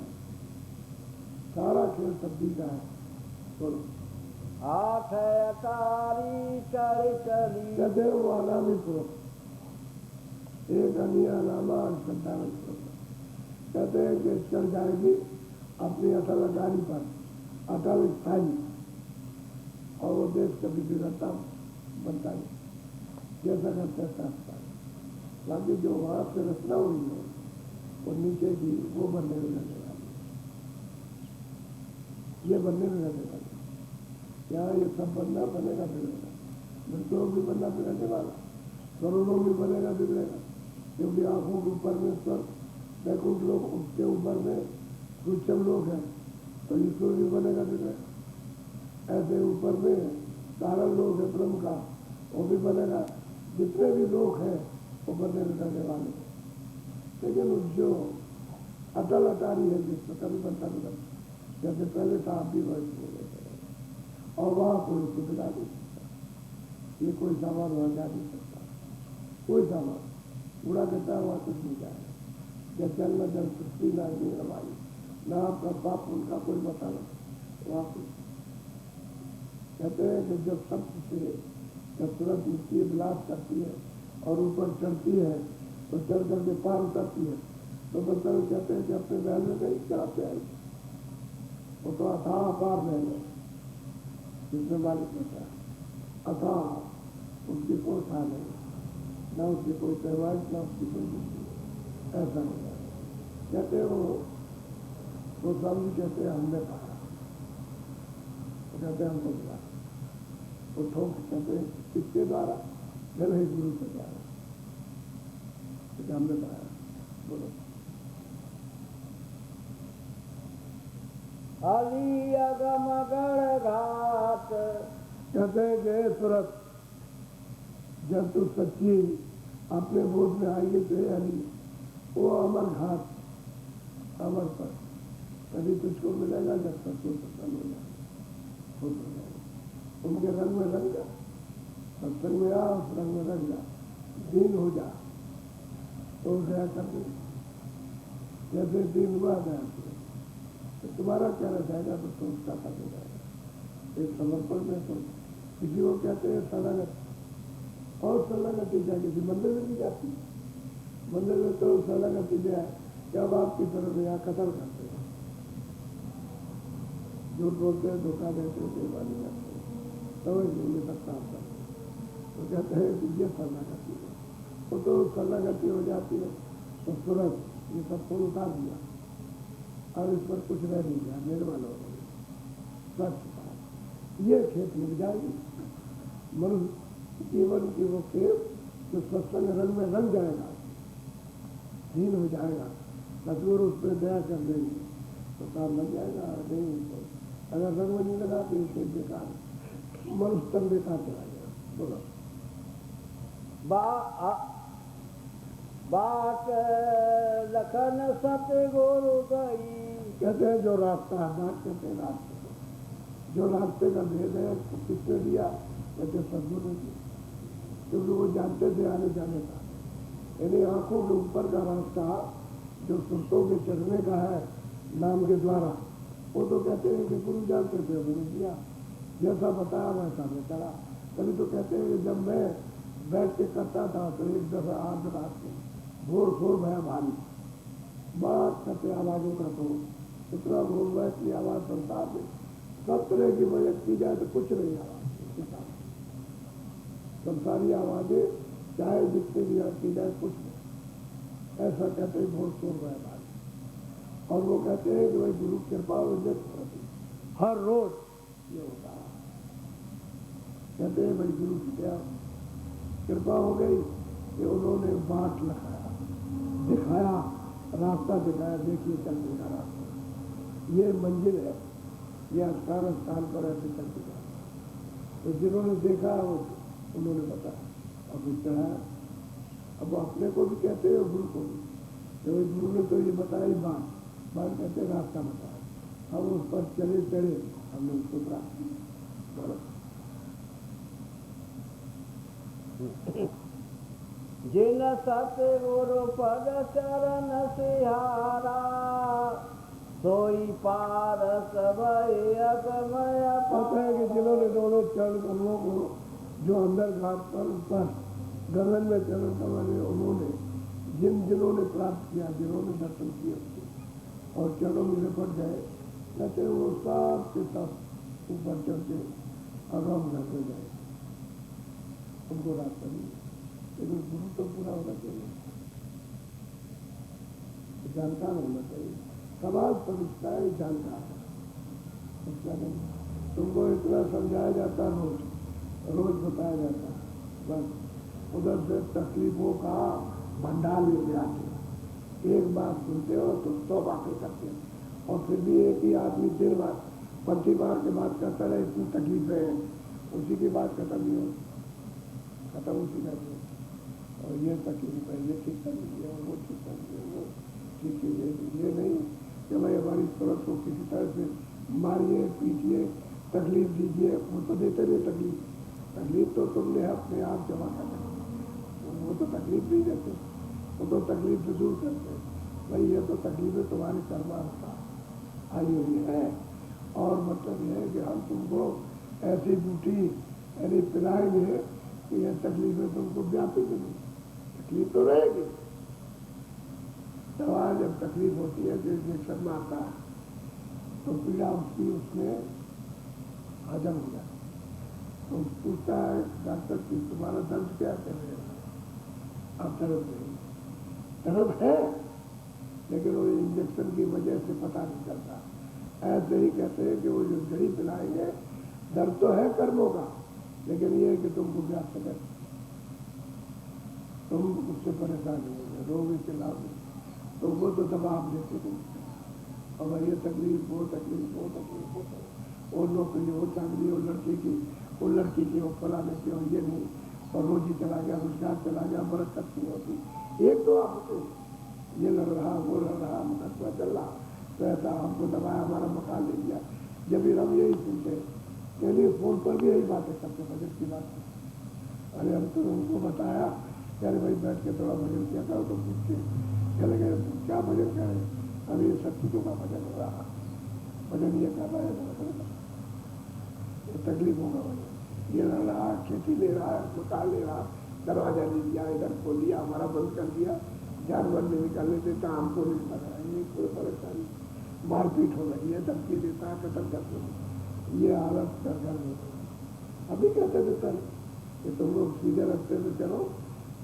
सारा खेल तब्दील का है। बोलो। आठ अटारी चढ़ चली कहते हैं वो अनामी पुरुष, एक अनिया नामा संतान पुरुष। कहते हैं कि चढ़ जाएगी अपनी अटल अटारी पर, अटल स्थायी, और वो देश कभी बिगड़ता बनता नहीं, जैसा करता है। बाकी जो वहां से रचना हुई है वो नीचे की, वो बनने में रहने वाली, ये बनने में रहने वाली। क्या ये सब बनना बनेगा बिगड़ेगा, मृत्यु भी बनना बिगड़ने वाला, करोड़ों भी बनेगा बिगड़ेगा, क्योंकि आंखों के ऊपर में स्वर्ग बैकुंठ लोग, उसके ऊपर में सूक्ष्म लोग हैं, तो ईश्वर भी बनेगा बिगड़ेगा। ऐसे ऊपर में कारण लोग है ब्रह्म का, वो भी बनेगा। जितने भी लोग हैं वो बनने में रहने वाले हैं, लेकिन जो अटल अटारी है जिसमें कभी बनता नहीं बनता, जैसे पहले था आप भी वर्ष बोले थे, और वहाँ कोई उसको बिगा नहीं सकता। ये कोई सामान वहाँ जा नहीं सकता, कोई सामान पूरा कहता है वहाँ कुछ नहीं जाएगा। जब जल न जल सृष्टि ना रवाई, ना आपका पाप उनका कोई बताना, वहाँ कुछ कहते हैं कि जब शब्द से जब तुरंत उठती है, विलास करती है और ऊपर चढ़ती है, तो चढ़ करके पार उतरती है, तो मतलब कहते हैं कि अपने महल में कहीं चढ़ाते हैं, वो तो अथाह पार महल है जिसमें मालिक होता है, अथाह, उसकी कोई था नहीं, ना उसकी कोई त्यौहार, ना उसकी कोई जिंदगी, ऐसा नहीं है। कहते हैं वो स्वामी कहते हैं हमने पाया, तो कहते हैं हमको मिला, वो ठोक कहते हैं किसके द्वारा, मेरे ही गुरु के द्वारा, तो हमने पाया। बोलो। अली अगम गढ़ घाट, कहते हैं कि तुरंत जब तू सच्ची अपने बोध में आएगी तो अली, वो अमर घाट, अमर पर कभी तुझको मिलेगा जब तक तू सत्संग हो जाए, खुश हो जाए, उनके रंग में रंग जा, सत्संग में आ, उस रंग में रंग जा, दीन हो जा, तो दया कर दे, जैसे दीन हुआ दया तो तुम्हारा क्या रह जाएगा, तो तुम उसका कर दे जाएगा। एक समर्पण में तो किसी को कहते हैं शरणागति, और शरणागति जाएगी किसी मंदिर में भी जाती, मंदिर में तो शरणागति जाए, क्या बाप की तरफ यहाँ कतल करते हैं, झूठ बोलते हैं, धोखा देते हैं, बेईमानी करते हैं, समझ नहीं ये सब काम करते हैं, तो कहते हैं कि ये शरणागति है। वो तो शरणागति हो जाती है तो तुरंत ये सब फूल उतार दिया और इस पर कुछ रह नहीं गया, निर्मल हो गई, स्वच्छ बात, ये खेत मिल जाएगी। मनुष्य जीवन की वो खेत जो सत्संग रंग में रंग जाएगा, दीन हो जाएगा, सतगुर उस पर दया कर देंगे तो काम लग जाएगा। नहीं तो अगर रंग में नहीं लगा तो ये खेत बेकार, मनुष्य तन बेकार चला गया। बोलो। बाट लखन सतगुरु गई, कहते हैं जो रास्ता है, बात कहते हैं रास्ते, जो रास्ते का भेद है किसने दिया, कहते सदगुरु ने दिया, क्योंकि वो जानते थे आने जाने का। यानी आंखों के ऊपर का रास्ता जो सुरतों के चढ़ने का है नाम के द्वारा, वो तो कहते हैं कि गुरु जानते थे, उन्होंने दिया, जैसा बताया वैसा मैं चढ़ा। कभी तो कहते हैं कि जब मैं बैठ के करता था तो एक दफा आध रात में घोर शोर भया भारी, बात करते आवाजों का, तो इतना घोर भय की आवाज संसार में सब तरह की मदद की जाए तो कुछ नहीं आवाज उसके साथ, संसारी आवाजें चाहे जितने भी की जाए कुछ नहीं, ऐसा कहते हैं घोर शोर भया भारी। और वो कहते हैं कि भाई गुरु कृपा व्यक्त होती हर रोज ये होता है, कहते हैं भाई गुरु की क्या कृपा हो गई कि उन्होंने बाट लगाया, दिखाया, रास्ता दिखाया, देखिए चलने का रास्ता, ये मंजिल है, ये स्थान पर ऐसे चलते का। तो जिन्होंने देखा वो उन्होंने बताया, अब चढ़ाया। अब वो अपने को भी कहते हैं और गुरु को भी, तो गुरु ने तो ये बताया बात कहते हैं रास्ता बताया, हम उस पर चले चढ़े, हमने उसको प्राप्त। जिन सतगुरु पद चरण सिहारा सोई पारस भय अगमय कहते हैं कि जिन्होंने दोनों चरण कमलों को जो अंदर घाट पर ऊपर गर्दन में चरण कमल उन्होंने जिन्होंने प्राप्त किया, जिन्होंने दर्शन किए और चरणों में लिपट गए, कहते वो सब के सब ऊपर चढ़ के अगम घट हो जाए, उनको रास्ता नहीं। लेकिन गुरु तो पूरा होना चाहिए, जानकार होना चाहिए, सवाल समझता है जानकार उसका नहीं। तुमको इतना समझाया जाता रोज बताया जाता, बस उधर से तकलीफों का भंडार लेके आते, एक बात सुनते हो तो 100 बातें करते हो, और फिर भी एक ही आदमी दिन बाद 25 बार के बात करता रहे, इतनी तकलीफें हैं, उसी की बात खत्म नहीं हो, खत्म उसी का नहीं। और ये तकलीफ है, ये ठीक कर लीजिए, और वो ठीक कर लीजिए, वो ठीक कीजिए। ये नहीं कि भाई हमारी सूरत को किसी तरह से मारिए पीटिए तकलीफ दीजिए, वो तो देते नहीं तकलीफ, तकलीफ तो तुमने अपने आप जमा कर दी, वो तो तकलीफ नहीं देते, वो तो तकलीफ से दूर करते। भाई ये तो तकलीफें तुम्हारे कर्मानुसार आई हुई है, और मतलब यह है कि हम तुमको ऐसी बूटी यानी पिलाएंगे कि यह तकलीफें तुमको व्यापित नहीं, तकलीफ तो रहेगी। दवा जब तकलीफ होती है, जो इंजेक्शन मारता है तो पीड़ा उसकी उसमें हजम हो जाती है, तो पूछता है डॉक्टर की तुम्हारा दर्द क्या है? अब दर्द नहीं, दर्द है लेकिन वो इंजेक्शन की वजह से पता नहीं चलता। ऐसे ही कहते हैं कि वो जो जड़ी पिलाएंगे, दर्द तो है कर्मों का, लेकिन ये है कि तुमको व्याप्त कर, तुम उससे परेशान होंगे, रोगी के लाभ नहीं, तो वो तो दबाव देते तुम, और ये तकलीफ वो तकलीफ वो तकलीफ वो तकलीफ, वो नौकरी वो चाकरी, वो लड़की की वो फलाने की, और ये नहीं, और रोजी चला गया, रोजगार चला गया, बरकत नहीं होती। एक तो आपको ये लड़ रहा वो लड़ रहा, मुकदमा चल रहा, तो ऐसा हमको दबाया, हमारा मकान ले लिया। जब भी हम यही सुनते चलिए, फोन पर भी यही बातें करते, बजट की बात। अरे हम तो उनको बताया कि अरे भाई बैठ के थोड़ा भजन किया करो, तो पूछ के चले गए क्या भजन करें, अभी ये सब चीज़ों का भजन हो रहा, भजन ये कर रहा है, तकलीफ होगा भजन, ये लड़ रहा, खेती ले रहा है, मकान ले रहा, दरवाजा नहीं दिया, इधर खोल दिया, हमारा बंद कर दिया, जानवर नहीं निकलने देता, हमको नहीं पता, ये कोई परेशानी, मारपीट हो रही है, धमकी देता है, कतल करते हैं, ये हालत घर में। अभी कहते थे सर कि तुम लोग सीधे रास्ते में चलो,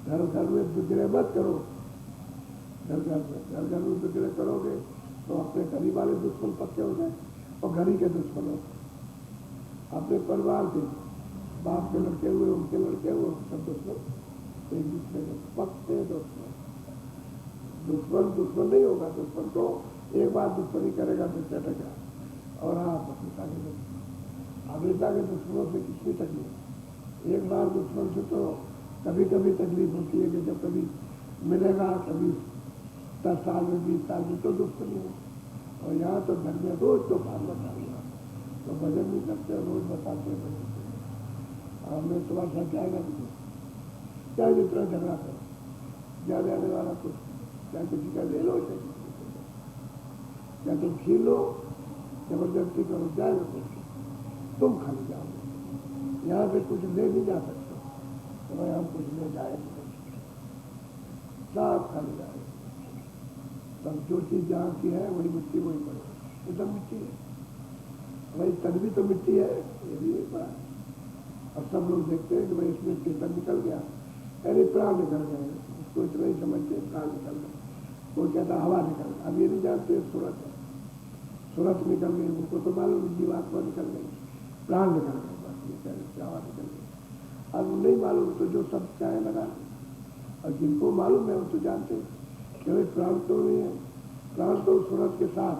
घर में बिगड़े मत करो, घर में बिगड़े करोगे तो अपने करीब वाले दुश्मन पक्के हो जाए, और घर ही के दुश्मन हो, अपने परिवार के बाप के लड़के हुए, उनके लड़के हुए, सब दुश्मन एक दूसरे के पक्के दुश्मन नहीं होगा। दुश्मन तो एक बार दुश्मनी करेगा तो चटेगा, और आप अमृता के दुश्मनों से किसकी तकलीफ, एक बार दुश्मन से तो कभी कभी तकलीफ होती है कि जब कभी मिलेगा, कभी 10 साल में 20 साल में तो दुश्मनी हो, और यहाँ तो घर में रोज तो बात बताऊंगा, तो भजन नहीं करते, रोज बताते हैं भजन, हमें तुम्हारे साथ जाएगा नहीं, चाहे जितना झगड़ा करो, ज्यादा आने वाला कुछ, चाहे किसी का ले लो, चाहे तुम छीन लो, जबरदस्ती करो, जाएगा कुछ, तुम खाली जाओगे, यहाँ से कुछ ले नहीं जा सकते, तो भाई हम कुछ ले जाएंगे, सब खाली जाएंगे, तब जो चीज जहाँ की है वही मिट्टी वही पड़े, ये सब मिट्टी है, भाई तन भी तो मिट्टी है, ये भी एक बात। अब सब लोग देखते हैं कि भाई इसमें चेतन निकल गया, अरे प्राण निकल गए, उसको इतना ही समझते हैं प्राण निकल गए, कोई कहता हवा निकल गई, अब ये नहीं जानते सूरत है, सूरत निकल गई, उनको तो मालूम जीवात्मा निकल गई, प्राण निकल गए, बस ये कहते हवा निकल गई। अब नहीं मालूम तो जो सब चाहे लगा, और जिनको मालूम है वो तो जानते हैं कि भाई प्राण तो नहीं है, प्राण तो सूरत के साथ,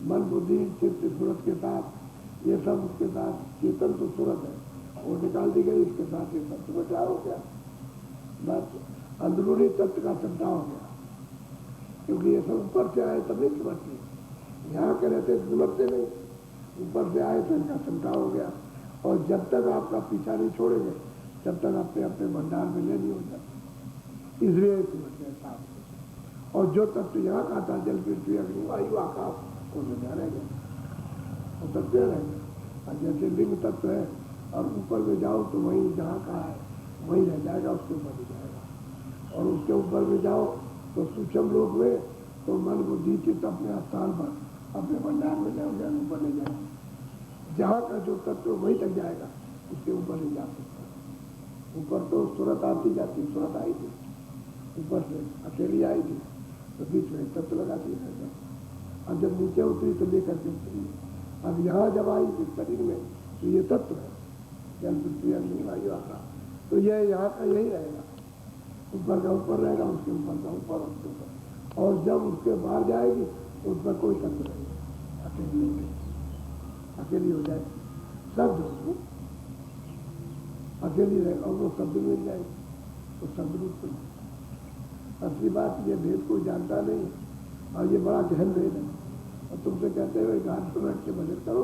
मन बुद्धि चित्त सूरत के साथ, ये सब उसके साथ, चेतन तो सूरत है, वो निकाल दी गई, इसके साथ ये सब तो बचा हो गया, बस अंदरूनी तत्व का समझा हो गया, क्योंकि ये सब ऊपर से आए तब नहीं समझते, यहाँ के रहते समझते नहीं, ऊपर से आए तो इनका समझा हो गया, और जब तक आपका पीछा नहीं छोड़ेंगे तब तक अपने अपने भंडार में ले नहीं हो जाते, इसलिए समझ गए साफ। और जो तत्व यहाँ का था, जल पृथ्वी अग्नि वायु आकाश, वो तो रह गया, वो तत्व रह गया। और जैसे लिंग तत्व है और ऊपर में जाओ तो वहीं जहाँ का है वहीं रह जाएगा, उसके ऊपर नहीं जाएगा। और उसके ऊपर में जाओ तो सूक्ष्म लोक में तो मन बुद्धि चित्त अपने स्थान पर अपने भंडार में जाओगे, ऊपर नहीं जाएगा। जहाँ का जो तत्व वहीं तक जाएगा, उसके ऊपर नहीं जा सकता। ऊपर तो सूरत आती जाती, सूरत आई थी ऊपर से, अकेली आई थी तो बीच में तत्व लगाती है। और जब नीचे उतरी तो लेकर के उतरी। अब यहाँ जब आई इस शरीर में तो ये तत्व है, जल पृथ्वी अग्नि वायु आकाश, तो ये यहाँ का यही रहेगा। ऊपर का ऊपर रहेगा, उसके ऊपर का ऊपर, उसके ऊपर। और जब उसके बाहर जाएगी तो उस पर कोई तत्व नहीं, अकेली हो जाएगी, अकेली हो जाएगी, शब्द हो अकेली रहेगा। और वो शब्द मिल जाएगी तो शब्द रूप में। असली बात ये भेद कोई जानता नहीं, और ये बड़ा गहन भेद है। और तुमसे कहते हुए घाट पर बैठ के भजन करो,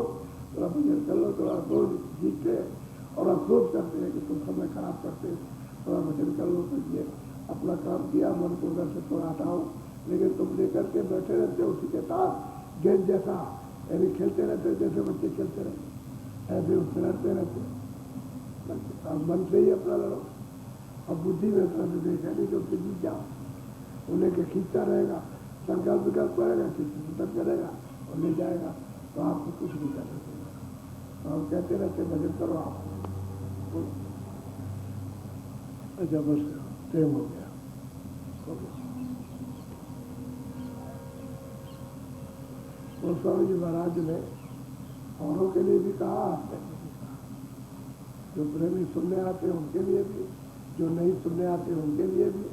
थोड़ा भजन कर लो, थोड़ा रोज जीतते और अफसोस करते हैं कि तुम समय खराब करते, थोड़ा भजन कर लो, तो ये अपना काम किया, मन को उधर से थोड़ा हटाओ। लेकिन तुम लेकर के बैठे रहते हो उसी के साथ, गेंद जैसा, यानी खेलते रहते जैसे बच्चे खेलते रहते, ऐसे उससे लड़ते रहते। अब मन से ही अपना लड़ो। अब बुद्धि में अपना विवेक है नहीं तो उससे जीत जाओ। उन्हें के खींचता रहेगा, संकल्प विकल्प करेगा, चिंतन करेगा और ले जाएगा, तो आपको कुछ नहीं कर सकते। और कहते रहते भजन करो आप। अच्छा बस टाइम हो गया। और स्वामी जी महाराज ने औरों के लिए भी कहा, जो प्रेमी सुनने आते हैं उनके लिए भी, जो नहीं सुनने आते उनके लिए भी,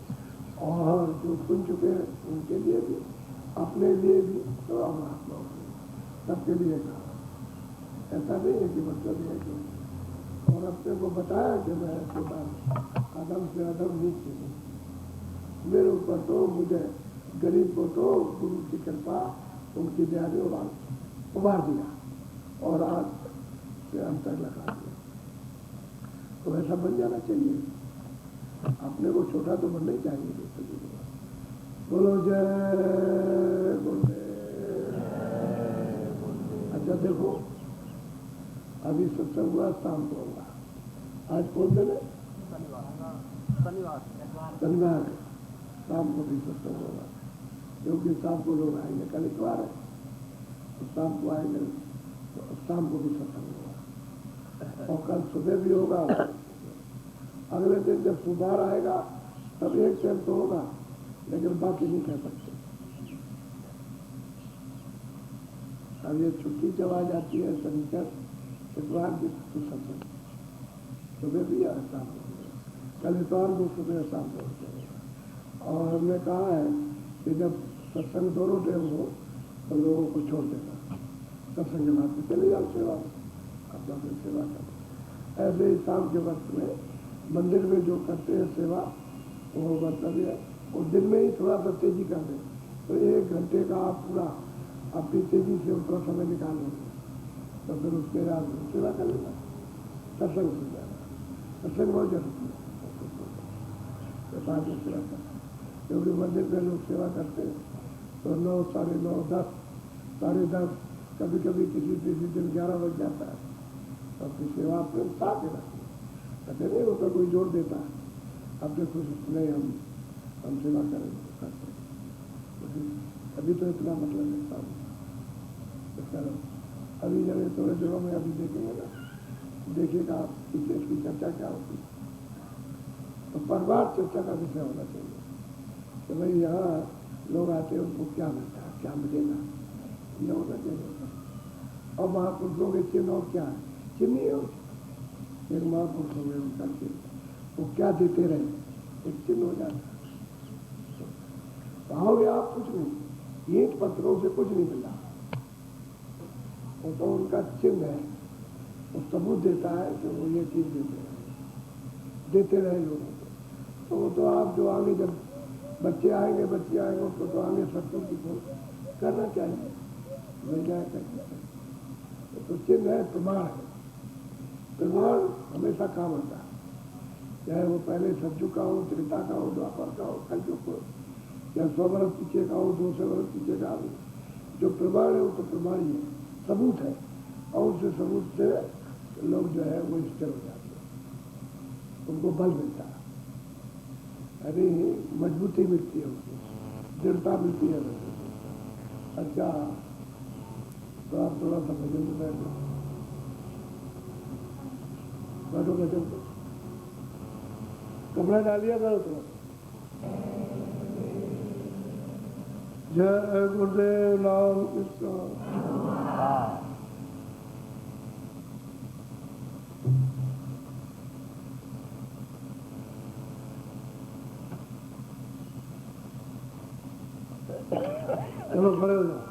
और जो सुन चुके हैं उनके लिए भी, अपने लिए भी, तो महात्माओं सबके लिए कहा। ऐसा नहीं है कि मतलब ये है कि, और अपने को बताया कि मैं ऐसे बात अदम से अदम नीचे हूँ। मेरे ऊपर तो, मुझे गरीब को तो गुरु की कृपा उनकी दया ने उबार दिया और आज से अंतर लगा दिया। तो ऐसा बन जाना चाहिए। अपने को छोटा तो बनना ही चाहिए दोस्तों जी। बोलो जय गुरुदेव। अच्छा देखो, अभी सत्संग हुआ, शाम को होगा। आज कौन दिन है? शनिवार है, शाम को भी सत्संग होगा, क्योंकि शाम को लोग आएंगे। कल इतवार है तो शाम को आएंगे, तो शाम को भी सत्संग होगा और कल सुबह भी होगा। अगले दिन जब सुधार आएगा तब एक टाइम तो होगा, लेकिन बाकी नहीं कह सकते। अब ये छुट्टी जब आ जाती है शनिचर इतवार की, तो सत्संग सुबह भी या शाम को, कल इतवार को सुबह शाम को होगा। और हमने कहा है कि जब सत्संग दोनों टाइम हो तो लोगों को छोड़ देना, सत्संग के बाद चले जाओ सेवा, अपना फिर सेवा करो। ऐसे ही शाम के वक्त में मंदिर में जो करते हैं सेवा, वो मतलब है और दिन में ही थोड़ा सा तेजी कर दें, तो 1 घंटे का आप पूरा अपनी तेजी से उतना समय निकाल लेंगे, तो फिर उसके बाद सेवा कर लेना, सत्संग सुन जाना। सत्संग बहुत जरूरी है, सेवा कर, क्योंकि मंदिर में लोग सेवा करते हैं तो 9, 9:30, 10, 10:30, कभी कभी किसी दिन 11 बज जाता है, तो अपनी सेवा अपने साथ ही रखते कहते नहीं होता, कोई जोड़ देता है, अब देखो नहीं हम सेवा करेंगे, अभी तो इतना मतलब है साहब। अभी जब थोड़े दिनों में अभी देखेंगे ना, देखिएगा आप पीछे इसकी चर्चा क्या होती है। तो परिवार चर्चा का विषय होना चाहिए कि भाई यहाँ लोग आते हैं, उनको क्या मिलता है, क्या मिलेगा, यह होना चाहिए। और महापुरुषों के चिन्ह क्या है, चिन्ह है एक महापुरुष हो गए, उनका चिन्ह, वो क्या देते रहे, एक चिन्ह हो जाता है। कहोगे आप कुछ नहीं, ईंट पत्थरों से कुछ नहीं मिला, वो तो उनका चिन्ह है, वो सबूत देता है कि वो ये चीज देते रहे लोगों को। तो वो तो आप जो आगे जब बच्चे आएंगे उनको तो आगे सत्संग की करना चाहिए, मिल जाए करना। तो चिन्ह है, प्रमाण है, प्रमाण हमेशा काम आता है। चाहे वो पहले सतयुग का हो, त्रेता का हो, द्वापर का हो, कलयुग हो, या 100 वर्ष पीछे का हो, 200 वर्ष पीछे का हो, जो प्रमाण है वो तो प्रमाण ही है, सबूत है, और उस सबूत से लोग जो है वो स्थिर हो जाते हैं, उनको बल मिलता है, यानी मजबूती मिलती है, उनको दृढ़ता मिलती है। अच्छा, तो आप थोड़ा सा भजन में बैठो, बैठो भजन को कपड़ा डालिया करो तुम। जय गुरुदेव नाम कृष्ण। चलो खड़े हो जाओ।